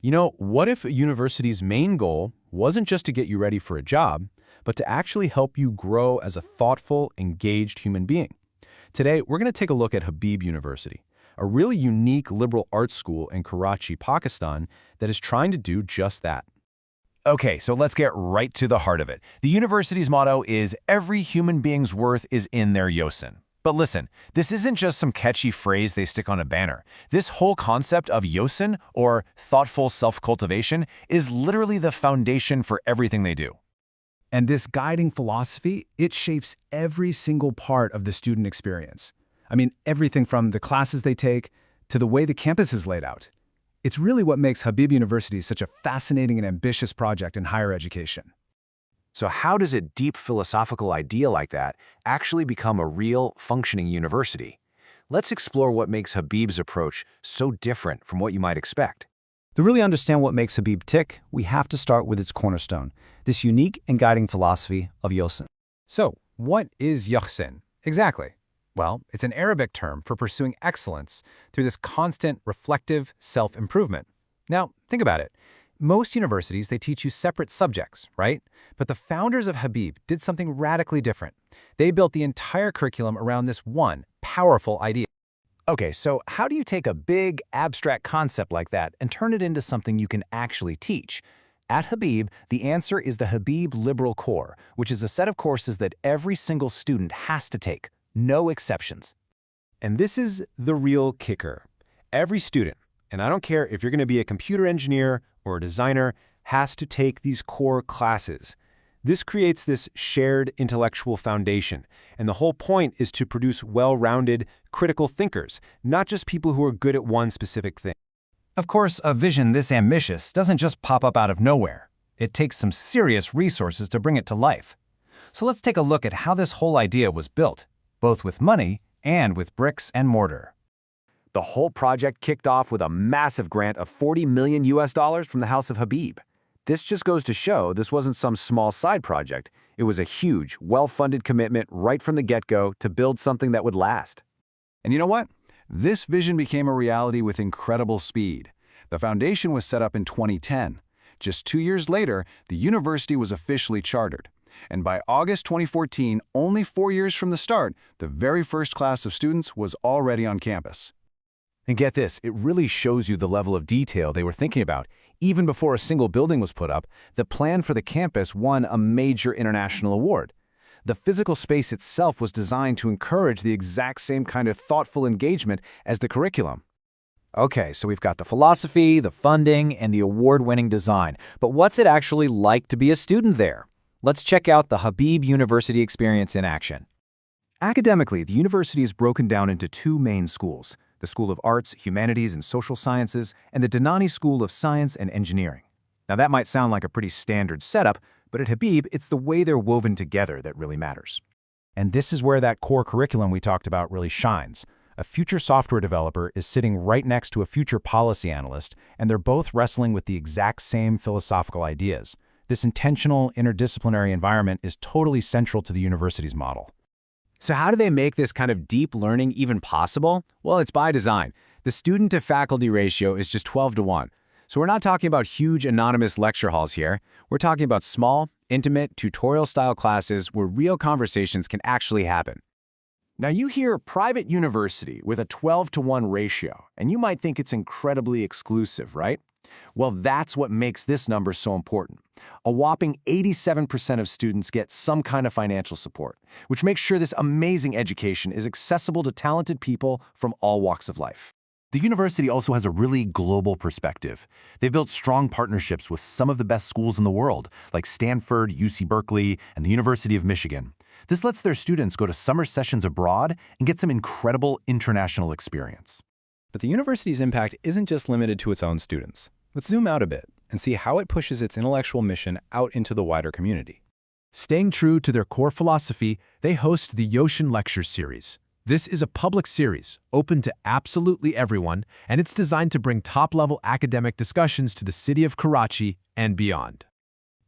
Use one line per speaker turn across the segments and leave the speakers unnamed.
What if a university's main goal wasn't just to get you ready for a job, but to actually help you grow as a thoughtful, engaged human being? Today, we're going to take a look at Habib University, a really unique liberal arts school in Karachi, Pakistan, that is trying to do just that.
Okay, so let's get right to the heart of it. The university's motto is, "Every human being's worth is in their yosin." But listen, this isn't just some catchy phrase they stick on a banner. This whole concept of yosin, or thoughtful self-cultivation, is literally the foundation for everything they do.
And this guiding philosophy, it shapes every single part of the student experience. Everything from the classes they take to the way the campus is laid out. It's really what makes Habib University such a fascinating and ambitious project in higher education.
So how does a deep philosophical idea like that actually become a real, functioning university? Let's explore what makes Habib's approach so different from what you might expect.
To really understand what makes Habib tick, we have to start with its cornerstone, this unique and guiding philosophy of yosin.
So, what is yosin exactly? Well, it's an Arabic term for pursuing excellence through this constant, reflective self-improvement. Now, think about it. Most universities, they teach you separate subjects, right? But the founders of Habib did something radically different. They built the entire curriculum around this one powerful idea.
Okay, so how do you take a big, abstract concept like that and turn it into something you can actually teach? At Habib, the answer is the Habib Liberal Core, which is a set of courses that every single student has to take, no exceptions.
And this is the real kicker. Every student, and I don't care if you're going to be a computer engineer or a designer, has to take these core classes. This creates this shared intellectual foundation, and the whole point is to produce well-rounded, critical thinkers, not just people who are good at one specific thing.
Of course, a vision this ambitious doesn't just pop up out of nowhere. It takes some serious resources to bring it to life. So let's take a look at how this whole idea was built, both with money and with bricks and mortar. The whole project kicked off with a massive grant of $40 million from the House of Habib. This just goes to show this wasn't some small side project. It was a huge, well-funded commitment right from the get-go to build something that would last.
And you know what? This vision became a reality with incredible speed. The foundation was set up in 2010. Just 2 years later, the university was officially chartered. And by August 2014, only 4 years from the start, the very first class of students was already on campus.
And get this, it really shows you the level of detail they were thinking about. Even before a single building was put up, the plan for the campus won a major international award. The physical space itself was designed to encourage the exact same kind of thoughtful engagement as the curriculum.
Okay, so we've got the philosophy, the funding, and the award-winning design. But what's it actually like to be a student there? Let's check out the Habib University experience in action.
Academically, the university is broken down into two main schools: the School of Arts, Humanities and Social Sciences, and the Dhanani School of Science and Engineering. Now that might sound like a pretty standard setup, but at Habib, it's the way they're woven together that really matters.
And this is where that core curriculum we talked about really shines. A future software developer is sitting right next to a future policy analyst, and they're both wrestling with the exact same philosophical ideas. This intentional, interdisciplinary environment is totally central to the university's model.
So how do they make this kind of deep learning even possible? Well, it's by design. The student-to-faculty ratio is just 12-to-1. So we're not talking about huge anonymous lecture halls here. We're talking about small, intimate, tutorial-style classes where real conversations can actually happen.
Now you hear private university with a 12-to-1 ratio, and you might think it's incredibly exclusive, right? Well, that's what makes this number so important. A whopping 87% of students get some kind of financial support, which makes sure this amazing education is accessible to talented people from all walks of life. The university also has a really global perspective. They've built strong partnerships with some of the best schools in the world, like Stanford, UC Berkeley, and the University of Michigan. This lets their students go to summer sessions abroad and get some incredible international experience. But the university's impact isn't just limited to its own students. Let's zoom out a bit and see how it pushes its intellectual mission out into the wider community.
Staying true to their core philosophy, they host the Yosin Lecture Series. This is a public series, open to absolutely everyone, and it's designed to bring top-level academic discussions to the city of Karachi and beyond.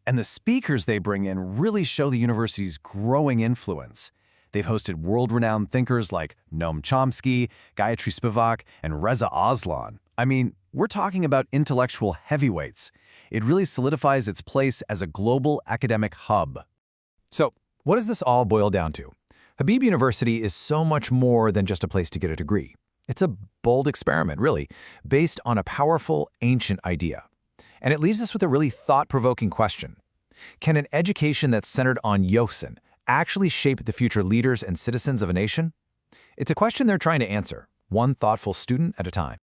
And the speakers they bring in really show the university's growing influence. They've hosted world-renowned thinkers like Noam Chomsky, Gayatri Spivak, and Reza Aslan. I mean, We're talking about intellectual heavyweights. It really solidifies its place as a global academic hub.
So, what does this all boil down to? Habib University is so much more than just a place to get a degree. It's a bold experiment, really, based on a powerful, ancient idea. And it leaves us with a really thought-provoking question. Can an education that's centered on Yoksin actually shape the future leaders and citizens of a nation? It's a question they're trying to answer, one thoughtful student at a time.